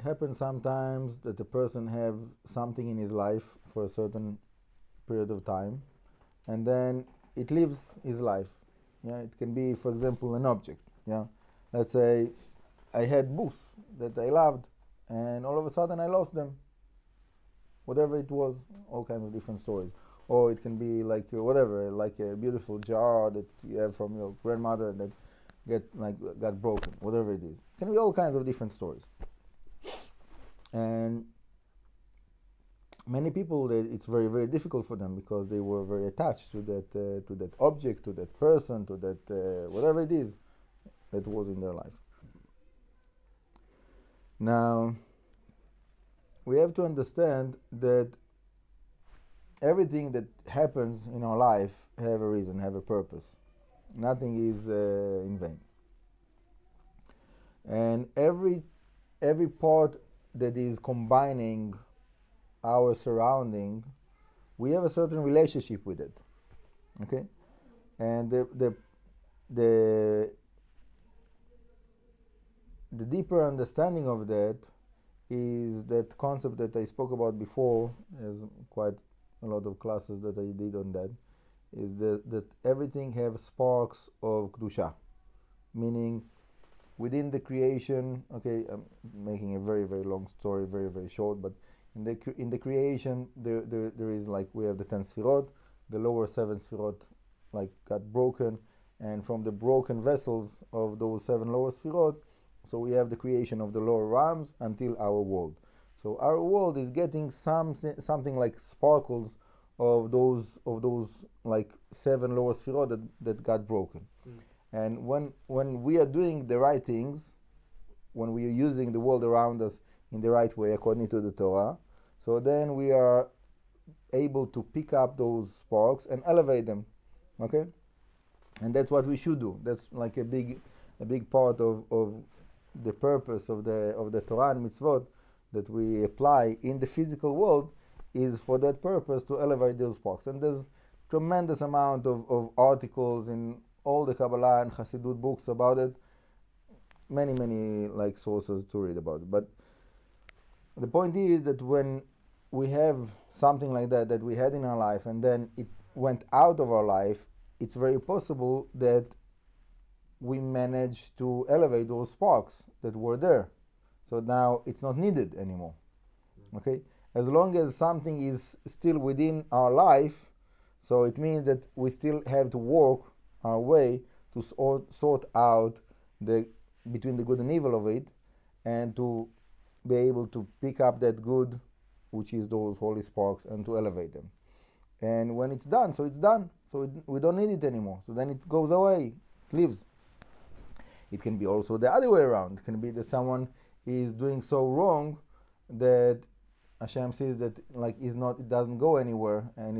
happens sometimes that a person have something in his life for a certain period of time, and then it lives his life. Yeah, it can be, for example, an object. Yeah, let's say I had books that I loved, and all of a sudden I lost them. Whatever it was, all kinds of different stories. Or it can be like whatever, like a beautiful jar that you have from your grandmother that got broken. Whatever it is, it can be all kinds of different stories. And many people, it's very, very difficult for them because they were very attached to that object, to that person, to that whatever it is that was in their life. Now, we have to understand that everything that happens in our life have a reason, have a purpose. Nothing is in vain. And every part that is combining our surrounding, we have a certain relationship with it. Okay? And the deeper understanding of that is that concept that I spoke about before. There's quite a lot of classes that I did on that, is that everything has sparks of Kedusha, meaning within the creation. Okay, I'm making a very, very long story, very, very short, but in the creation there is, like, we have the 10 Sfirot, the lower 7 Sfirot like got broken, and from the broken vessels of those 7 lower Sfirot, so we have the creation of the lower realms until our world. So our world is getting something like sparkles of those like 7 lower Sfirot that got broken. And when we are doing the right things, when we are using the world around us in the right way according to the Torah, so then we are able to pick up those sparks and elevate them. Okay? And that's what we should do. That's like a big part of the purpose of the Torah and mitzvot that we apply in the physical world, is for that purpose, to elevate those sparks. And there's tremendous amount of articles in all the Kabbalah and Hasidut books about it. Many like sources to read about it. But the point is that when we have something like that we had in our life, and then it went out of our life, it's very possible that we managed to elevate those sparks that were there. So now it's not needed anymore. Okay? As long as something is still within our life, so it means that we still have to work our way to sort out between the good and evil of it, and to be able to pick up that good, which is those holy sparks, and to elevate them. And when it's done, so it's done. So we don't need it anymore. So then it goes away, it leaves. It can be also the other way around. It can be that someone is doing so wrong that Hashem sees that, like, it doesn't go anywhere, and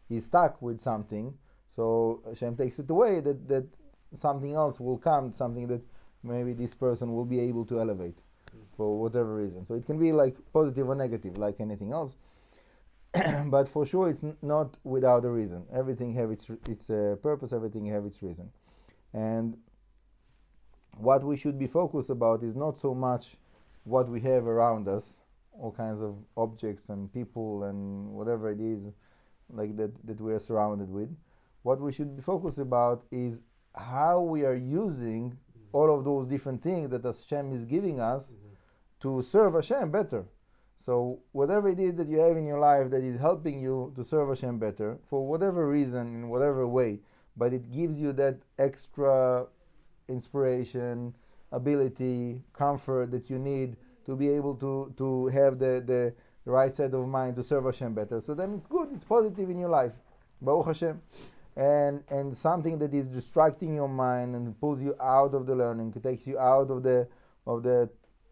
he's stuck with something. So Hashem takes it away, that something else will come, something that maybe this person will be able to elevate for whatever reason. So it can be like positive or negative, like anything else. But for sure, it's not without a reason. Everything have its purpose. Everything have its reason. And what we should be focused about is not so much what we have around us, all kinds of objects and people and whatever it is like that we are surrounded with. What we should be focused about is how we are using all of those different things that Hashem is giving us to serve Hashem better. So whatever it is that you have in your life that is helping you to serve Hashem better, for whatever reason, in whatever way, but it gives you that extra inspiration, ability, comfort that you need to be able to have the right set of mind to serve Hashem better. So then it's good, it's positive in your life. Baruch Hashem. And something that is distracting your mind and pulls you out of the learning, takes you out of the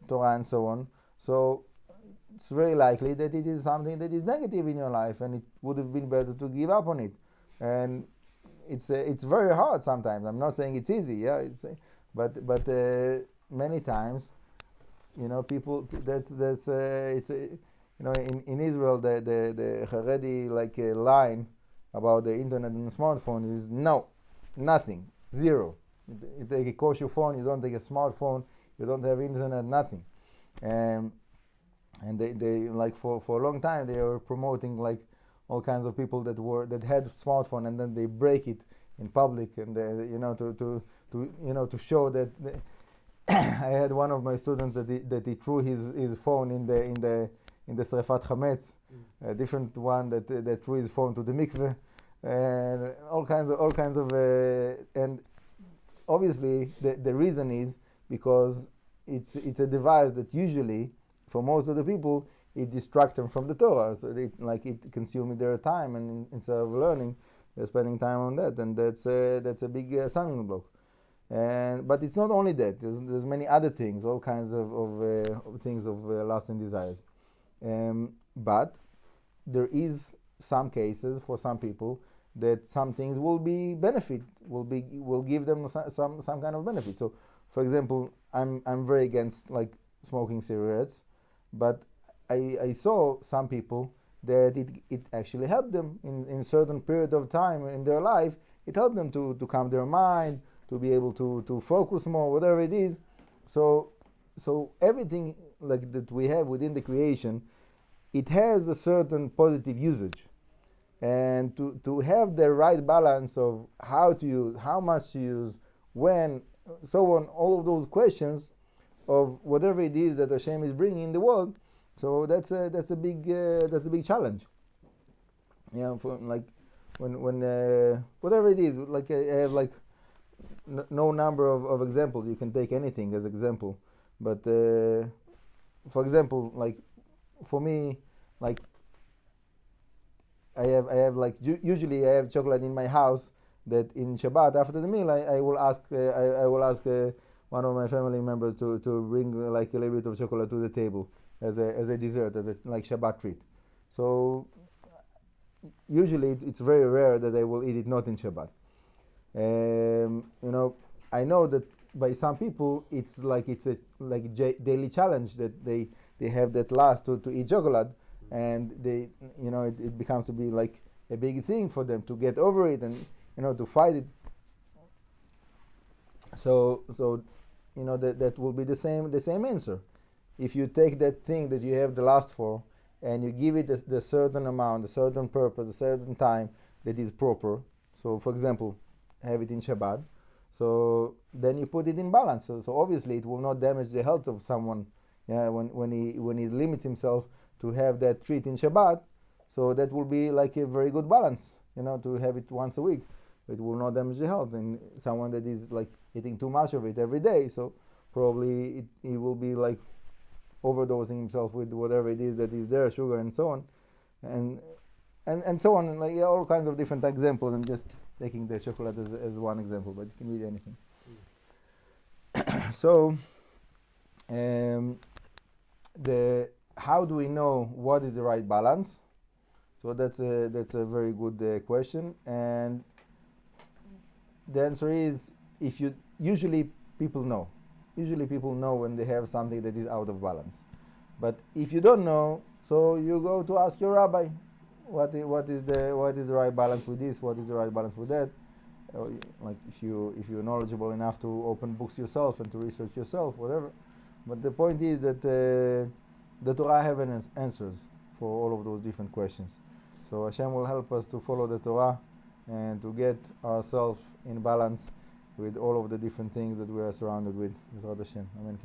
Torah and so on. So it's very likely that it is something that is negative in your life, and it would have been better to give up on it. And it's very hard sometimes. I'm not saying it's easy, yeah. But many times, people. In Israel, the Haredi line about the internet and the smartphone is nothing, zero. You take a kosher phone, you don't take a smartphone, you don't have internet, nothing. And they like for a long time they were promoting like all kinds of people that had smartphone, and then they break it in public, and to show that. I had one of my students that he threw his phone in the Srefat Chametz, a different one that threw his phone to the mikveh, and all kinds of and obviously the reason is because it's a device that usually for most of the people it distracts them from the Torah, so it consumes their time, and instead of learning they're spending time on that, and that's a big stumbling block. But it's not only that. There's many other things, all kinds of things of lust and desires. But there is some cases for some people that some things will be benefit, will give them some kind of benefit. So, for example, I'm very against like smoking cigarettes, but I saw some people that it actually helped them in certain period of time in their life. It helped them to calm their mind, to be able to focus more, whatever it is. So everything like that we have within the creation, it has a certain positive usage. And to have the right balance of how to use, how much to use, when, so on, all of those questions of whatever it is that Hashem is bringing in the world. So that's a big challenge. For like when whatever it is, like I have like no number of examples. You can take anything as example, but for example, like for me, like I have like usually I have chocolate in my house that in Shabbat after the meal I will ask one of my family members to bring like a little bit of chocolate to the table as a dessert, as a like Shabbat treat. So usually it's very rare that I will eat it not in Shabbat. I know that by some people it's a daily challenge that they have that lust to eat chocolate, and they it becomes to be like a big thing for them to get over it and to fight it. So that will be the same answer. If you take that thing that you have the lust for and you give it the certain amount, a certain purpose, a certain time that is proper. So for example, have it in Shabbat. So then you put it in balance. So obviously it will not damage the health of someone. Yeah, when he limits himself to have that treat in Shabbat, so that will be like a very good balance. To have it once a week, it will not damage the health. And someone that is like eating too much of it every day, so probably he will be like overdosing himself with whatever it is that is there, sugar and so on, and so on, and like all kinds of different examples. I'm just taking the chocolate as one example, but it can be anything. So, how do we know what is the right balance? So that's a very good question, and the answer is usually people know. Usually people know when they have something that is out of balance. But if you don't know, so you go to ask your rabbi, what is the right balance with this? What is the right balance with that? Like if you're knowledgeable enough to open books yourself and to research yourself, whatever. But the point is that the Torah have answers for all of those different questions. So Hashem will help us to follow the Torah and to get ourselves in balance with all of the different things that we are surrounded with. B'ezrat Hashem. Amen.